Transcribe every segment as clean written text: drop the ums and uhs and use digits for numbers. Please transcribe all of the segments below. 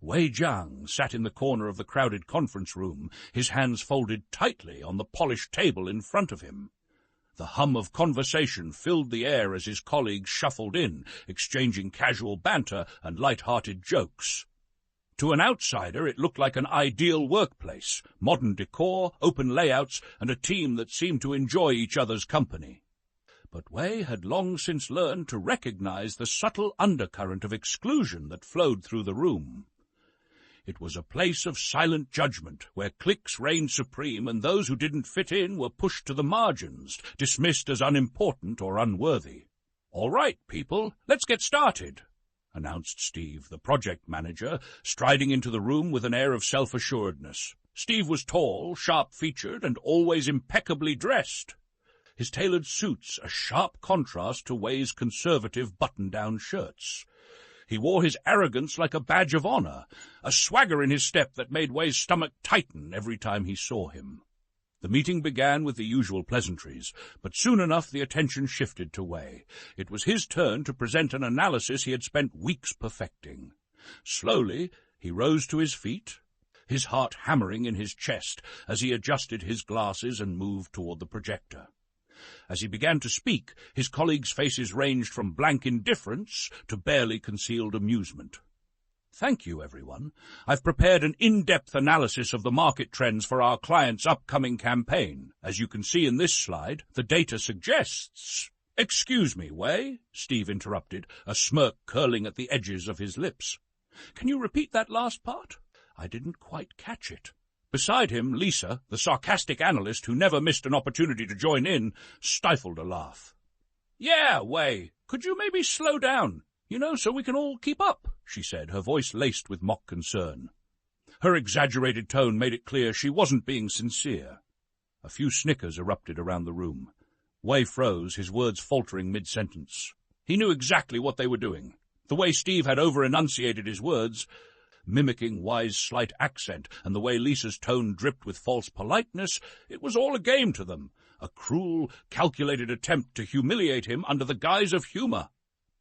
Wei Zhang sat in the corner of the crowded conference room, his hands folded tightly on the polished table in front of him. The hum of conversation filled the air as his colleagues shuffled in, exchanging casual banter and light-hearted jokes. To an outsider, it looked like an ideal workplace, modern decor, open layouts, and a team that seemed to enjoy each other's company. But Wei had long since learned to recognize the subtle undercurrent of exclusion that flowed through the room. It was a place of silent judgment, where cliques reigned supreme and those who didn't fit in were pushed to the margins, dismissed as unimportant or unworthy. "All right, people, let's get started," announced Steve, the project manager, striding into the room with an air of self-assuredness. Steve was tall, sharp-featured, and always impeccably dressed. His tailored suits a sharp contrast to Wei's conservative button-down shirts. He wore his arrogance like a badge of honor, a swagger in his step that made Wei's stomach tighten every time he saw him. The meeting began with the usual pleasantries, but soon enough the attention shifted to Wei. It was his turn to present an analysis he had spent weeks perfecting. Slowly, he rose to his feet, his heart hammering in his chest as he adjusted his glasses and moved toward the projector. As he began to speak, his colleagues' faces ranged from blank indifference to barely concealed amusement. "Thank you, everyone. I've prepared an in-depth analysis of the market trends for our client's upcoming campaign. As you can see in this slide, the data suggests—" "Excuse me, Wei," Steve interrupted, a smirk curling at the edges of his lips. "Can you repeat that last part? I didn't quite catch it." Beside him, Lisa, the sarcastic analyst who never missed an opportunity to join in, stifled a laugh. "Yeah, Wei, could you maybe slow down? So we can all keep up," she said, her voice laced with mock concern. Her exaggerated tone made it clear she wasn't being sincere. A few snickers erupted around the room. Wei froze, his words faltering mid-sentence. He knew exactly what they were doing. The way Steve had over-enunciated his words, mimicking Wei's slight accent, and the way Lisa's tone dripped with false politeness, it was all a game to them, a cruel, calculated attempt to humiliate him under the guise of humor.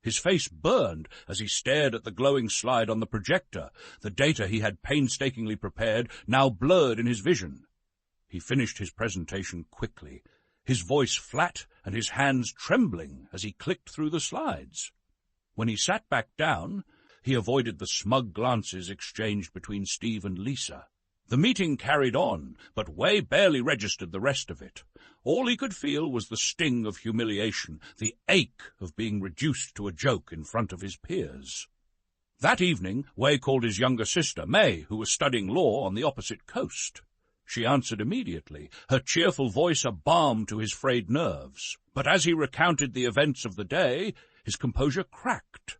His face burned as he stared at the glowing slide on the projector, the data he had painstakingly prepared now blurred in his vision. He finished his presentation quickly, his voice flat and his hands trembling as he clicked through the slides. When he sat back down, he avoided the smug glances exchanged between Steve and Lisa. The meeting carried on, but Wei barely registered the rest of it. All he could feel was the sting of humiliation, the ache of being reduced to a joke in front of his peers. That evening, Wei called his younger sister, May, who was studying law on the opposite coast. She answered immediately, her cheerful voice a balm to his frayed nerves. But as he recounted the events of the day, his composure cracked,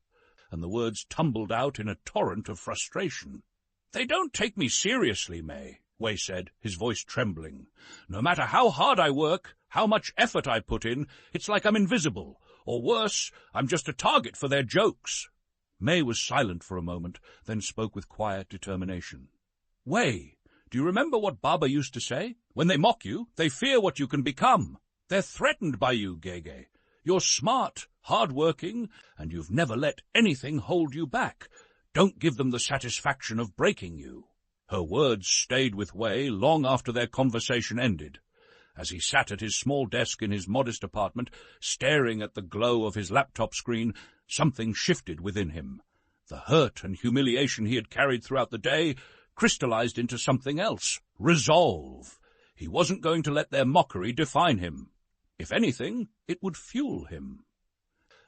and the words tumbled out in a torrent of frustration. "They don't take me seriously, May," Wei said, his voice trembling. "No matter how hard I work, how much effort I put in, it's like I'm invisible. Or worse, I'm just a target for their jokes." May was silent for a moment, then spoke with quiet determination. "Wei, do you remember what Baba used to say? When they mock you, they fear what you can become. They're threatened by you, Gege. You're smart, hard-working, and you've never let anything hold you back. Don't give them the satisfaction of breaking you." Her words stayed with Wei long after their conversation ended. As he sat at his small desk in his modest apartment, staring at the glow of his laptop screen, something shifted within him. The hurt and humiliation he had carried throughout the day crystallized into something else, resolve. He wasn't going to let their mockery define him. If anything, it would fuel him.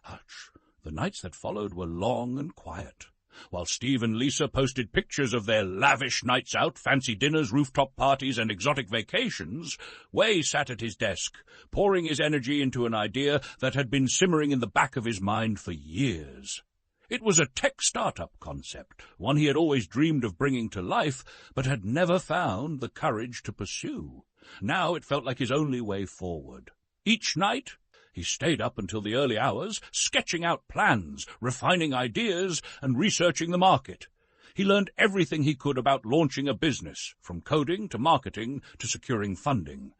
Hush! The nights that followed were long and quiet. While Steve and Lisa posted pictures of their lavish nights out, fancy dinners, rooftop parties, and exotic vacations, Wei sat at his desk, pouring his energy into an idea that had been simmering in the back of his mind for years. It was a tech startup concept, one he had always dreamed of bringing to life, but had never found the courage to pursue. Now it felt like his only way forward. Each night, he stayed up until the early hours, sketching out plans, refining ideas, and researching the market. He learned everything he could about launching a business, from coding to marketing to securing funding.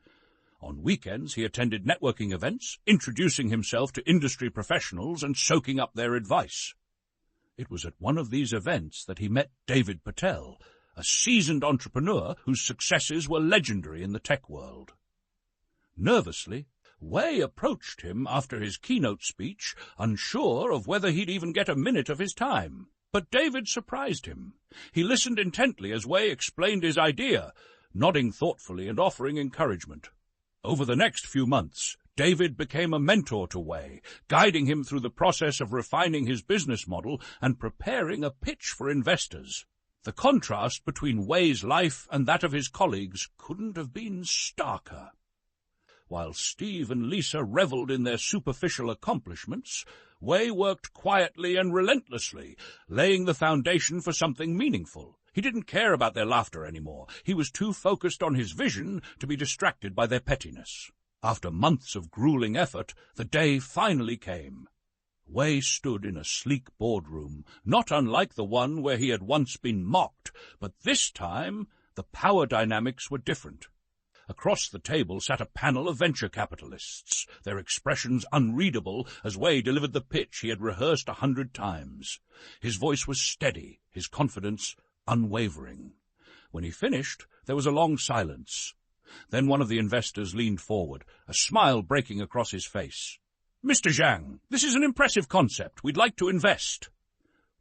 On weekends, he attended networking events, introducing himself to industry professionals and soaking up their advice. It was at one of these events that he met David Patel, a seasoned entrepreneur whose successes were legendary in the tech world. Nervously, Wei approached him after his keynote speech, unsure of whether he'd even get a minute of his time. But David surprised him. He listened intently as Wei explained his idea, nodding thoughtfully and offering encouragement. Over the next few months, David became a mentor to Wei, guiding him through the process of refining his business model and preparing a pitch for investors. The contrast between Wei's life and that of his colleagues couldn't have been starker. While Steve and Lisa reveled in their superficial accomplishments, Wei worked quietly and relentlessly, laying the foundation for something meaningful. He didn't care about their laughter anymore. He was too focused on his vision to be distracted by their pettiness. After months of grueling effort, the day finally came. Wei stood in a sleek boardroom, not unlike the one where he had once been mocked, but this time the power dynamics were different. Across the table sat a panel of venture capitalists, their expressions unreadable as Wei delivered the pitch he had rehearsed 100 times. His voice was steady, his confidence unwavering. When he finished, there was a long silence. Then one of the investors leaned forward, a smile breaking across his face. "Mr. Zhang, this is an impressive concept. We'd like to invest."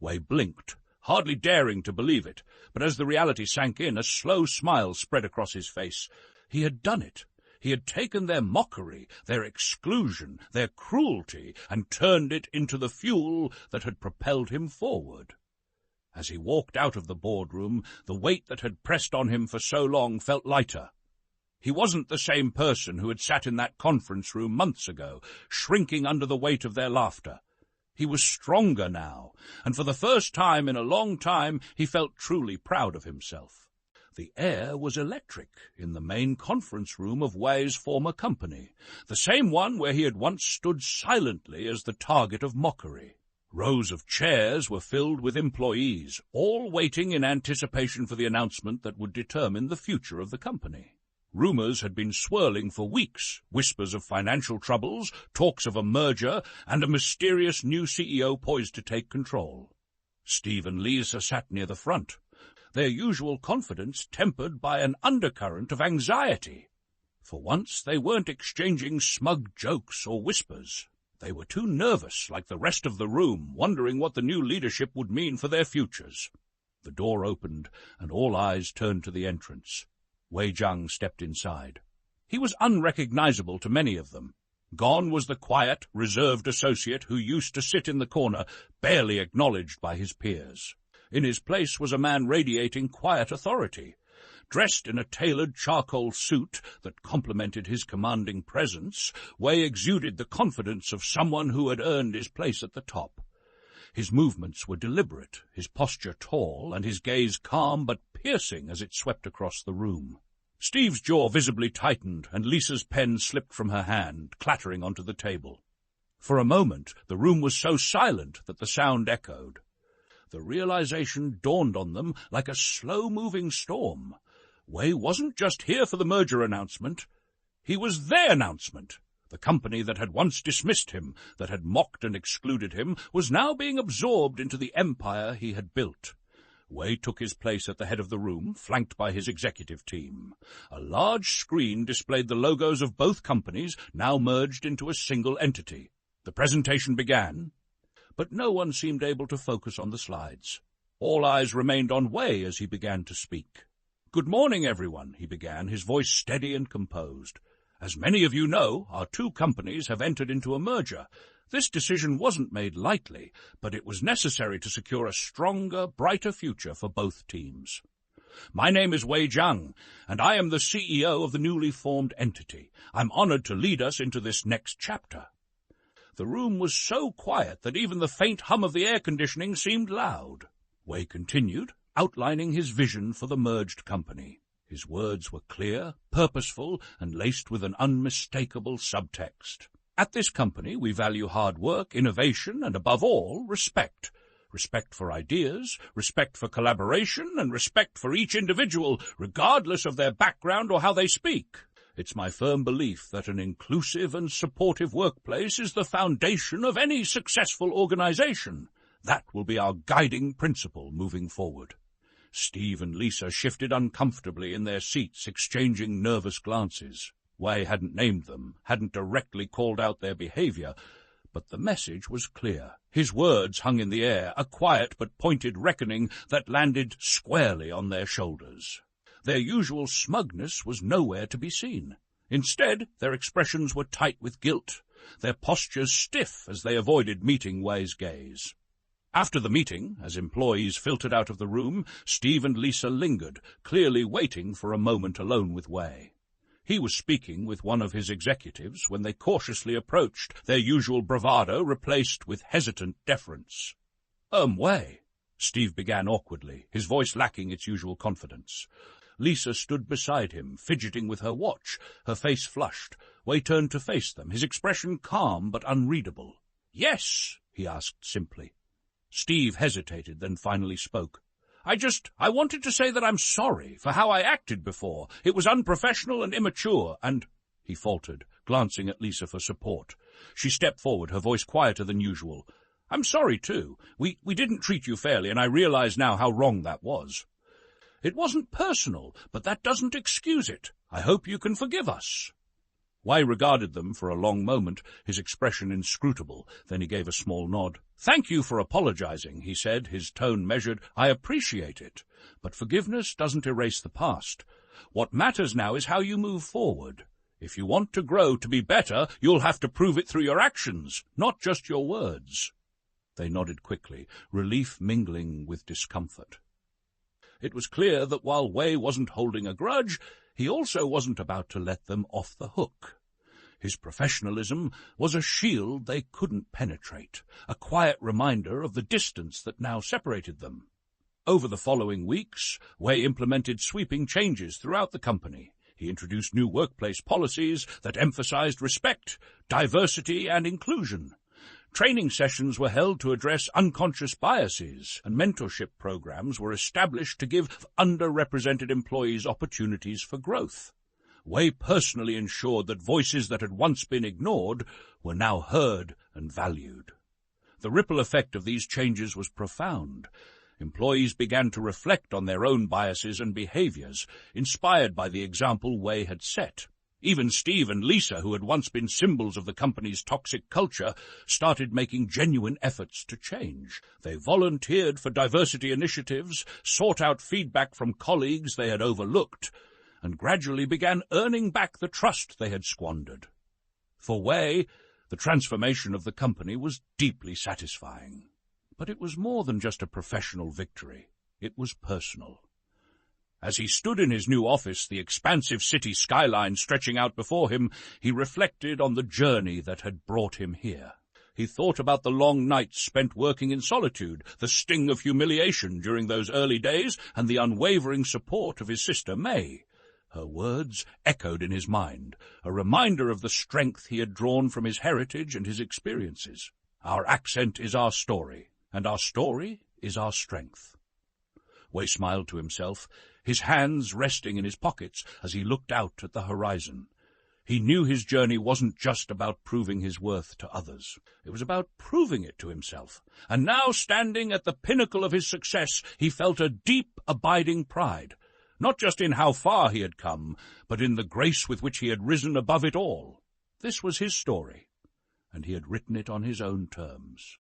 Wei blinked, hardly daring to believe it, but as the reality sank in, a slow smile spread across his face. He had done it. He had taken their mockery, their exclusion, their cruelty, and turned it into the fuel that had propelled him forward. As he walked out of the boardroom, the weight that had pressed on him for so long felt lighter. He wasn't the same person who had sat in that conference room months ago, shrinking under the weight of their laughter. He was stronger now, and for the first time in a long time he felt truly proud of himself. The air was electric in the main conference room of Wei's former company, the same one where he had once stood silently as the target of mockery. Rows of chairs were filled with employees, all waiting in anticipation for the announcement that would determine the future of the company. Rumors had been swirling for weeks, whispers of financial troubles, talks of a merger, and a mysterious new CEO poised to take control. Steve and Lisa sat near the front, their usual confidence tempered by an undercurrent of anxiety. For once they weren't exchanging smug jokes or whispers. They were too nervous, like the rest of the room, wondering what the new leadership would mean for their futures. The door opened, and all eyes turned to the entrance. Wei Zhang stepped inside. He was unrecognizable to many of them. Gone was the quiet, reserved associate who used to sit in the corner, barely acknowledged by his peers. In his place was a man radiating quiet authority. Dressed in a tailored charcoal suit that complemented his commanding presence, Wei exuded the confidence of someone who had earned his place at the top. His movements were deliberate, his posture tall, and his gaze calm but piercing as it swept across the room. Steve's jaw visibly tightened, and Lisa's pen slipped from her hand, clattering onto the table. For a moment, the room was so silent that the sound echoed. The realization dawned on them like a slow-moving storm. Wei wasn't just here for the merger announcement. He was their announcement. The company that had once dismissed him, that had mocked and excluded him, was now being absorbed into the empire he had built. Wei took his place at the head of the room, flanked by his executive team. A large screen displayed the logos of both companies, now merged into a single entity. The presentation began, but no one seemed able to focus on the slides. All eyes remained on Wei as he began to speak. "Good morning, everyone," he began, his voice steady and composed. "As many of you know, our two companies have entered into a merger. This decision wasn't made lightly, but it was necessary to secure a stronger, brighter future for both teams. My name is Wei Zhang, and I am the CEO of the newly formed entity. I'm honored to lead us into this next chapter." The room was so quiet that even the faint hum of the air conditioning seemed loud. Wei continued, outlining his vision for the merged company. His words were clear, purposeful, and laced with an unmistakable subtext. "At this company, we value hard work, innovation, and above all, respect. Respect for ideas, respect for collaboration, and respect for each individual, regardless of their background or how they speak. It's my firm belief that an inclusive and supportive workplace is the foundation of any successful organization. That will be our guiding principle moving forward." Steve and Lisa shifted uncomfortably in their seats, exchanging nervous glances. Wei hadn't named them, hadn't directly called out their behavior, but the message was clear. His words hung in the air, a quiet but pointed reckoning that landed squarely on their shoulders. Their usual smugness was nowhere to be seen. Instead, their expressions were tight with guilt, their postures stiff as they avoided meeting Wei's gaze. After the meeting, as employees filtered out of the room, Steve and Lisa lingered, clearly waiting for a moment alone with Wei. He was speaking with one of his executives when they cautiously approached, their usual bravado replaced with hesitant deference. Wei," Steve began awkwardly, his voice lacking its usual confidence. Lisa stood beside him, fidgeting with her watch, her face flushed. Wei turned to face them, his expression calm but unreadable. "Yes," he asked simply. Steve hesitated, then finally spoke. I wanted to say that I'm sorry for how I acted before. It was unprofessional and immature, and—" he faltered, glancing at Lisa for support. She stepped forward, her voice quieter than usual. "I'm sorry, too. We didn't treat you fairly, and I realize now how wrong that was. It wasn't personal, but that doesn't excuse it. I hope you can forgive us." Wei regarded them for a long moment, his expression inscrutable. Then he gave a small nod. "Thank you for apologizing," he said, his tone measured. "I appreciate it. But forgiveness doesn't erase the past. What matters now is how you move forward. If you want to grow to be better, you'll have to prove it through your actions, not just your words." They nodded quickly, relief mingling with discomfort. It was clear that while Wei wasn't holding a grudge, he also wasn't about to let them off the hook. His professionalism was a shield they couldn't penetrate, a quiet reminder of the distance that now separated them. Over the following weeks, Wei implemented sweeping changes throughout the company. He introduced new workplace policies that emphasized respect, diversity, and inclusion. Training sessions were held to address unconscious biases, and mentorship programs were established to give underrepresented employees opportunities for growth. Wei personally ensured that voices that had once been ignored were now heard and valued. The ripple effect of these changes was profound. Employees began to reflect on their own biases and behaviors, inspired by the example Wei had set. Even Steve and Lisa, who had once been symbols of the company's toxic culture, started making genuine efforts to change. They volunteered for diversity initiatives, sought out feedback from colleagues they had overlooked, and gradually began earning back the trust they had squandered. For Wei, the transformation of the company was deeply satisfying. But it was more than just a professional victory. It was personal. As he stood in his new office, the expansive city skyline stretching out before him, he reflected on the journey that had brought him here. He thought about the long nights spent working in solitude, the sting of humiliation during those early days, and the unwavering support of his sister May. Her words echoed in his mind, a reminder of the strength he had drawn from his heritage and his experiences. Our accent is our story, and our story is our strength. Wei smiled to himself, his hands resting in his pockets as he looked out at the horizon. He knew his journey wasn't just about proving his worth to others. It was about proving it to himself. And now, standing at the pinnacle of his success, he felt a deep, abiding pride, not just in how far he had come, but in the grace with which he had risen above it all. This was his story, and he had written it on his own terms.